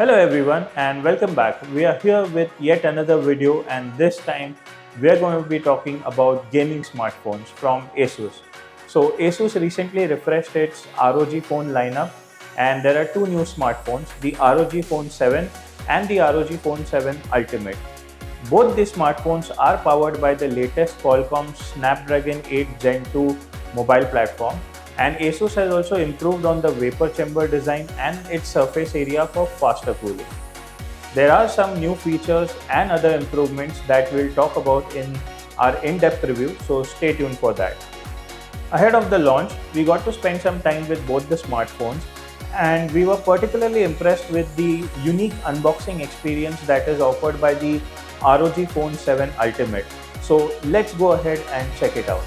Hello everyone and welcome back. We are here with yet another video, and this time we are going to be talking about gaming smartphones from Asus. So Asus recently refreshed its ROG phone lineup, and there are two new smartphones, the ROG Phone 7 and the ROG Phone 7 Ultimate. Both these smartphones are powered by the latest Qualcomm Snapdragon 8 Gen 2 mobile platform, and Asus has also improved on the vapor chamber design and its surface area for faster cooling. There are some new features and other improvements that we'll talk about in our in-depth review, so stay tuned for that. Ahead of the launch, we got to spend some time with both the smartphones, and we were particularly impressed with the unique unboxing experience that is offered by the ROG Phone 7 Ultimate. So let's go ahead and check it out.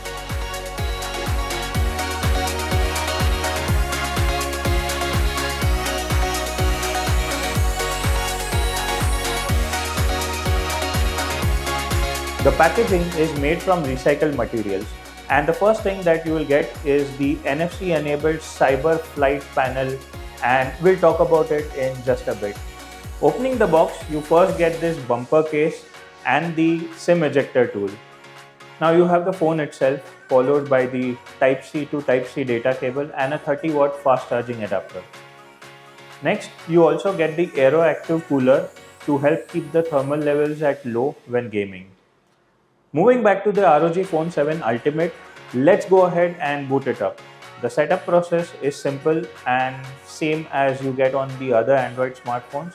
The packaging is made from recycled materials, and the first thing that you will get is the NFC enabled Cyber Flight panel, and we'll talk about it in just a bit. Opening the box, you first get this bumper case and the SIM ejector tool. Now you have the phone itself, followed by the Type-C to Type-C data cable and a 30-watt fast charging adapter. Next, you also get the Aeroactive cooler to help keep the thermal levels at low when gaming. Moving back to the ROG Phone 7 Ultimate, let's go ahead and boot it up. The setup process is simple and same as you get on the other Android smartphones.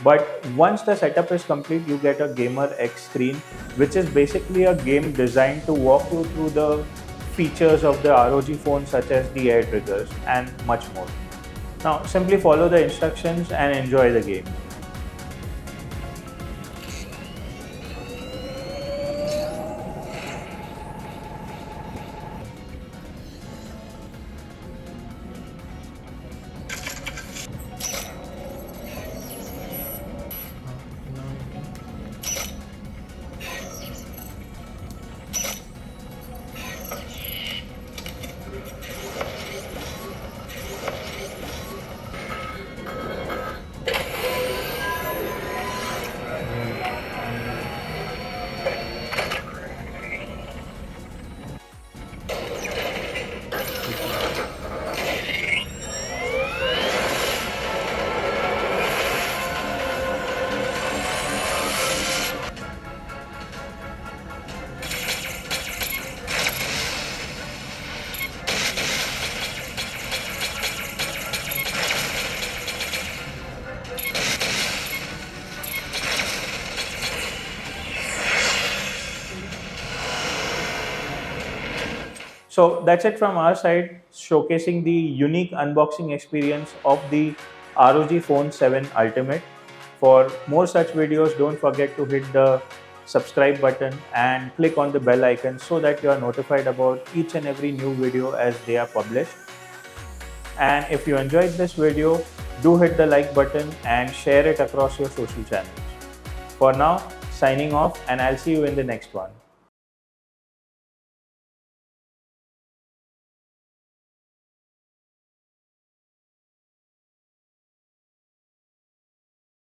But once the setup is complete, you get a Gamer X screen, which is basically a game designed to walk you through the features of the ROG phone, such as the air triggers and much more. Now simply follow the instructions and enjoy the game. So that's it from our side, showcasing the unique unboxing experience of the ROG Phone 7 Ultimate. For more such videos, don't forget to hit the subscribe button and click on the bell icon so that you are notified about each and every new video as they are published. And if you enjoyed this video, do hit the like button and share it across your social channels. For now, signing off, and I'll see you in the next one.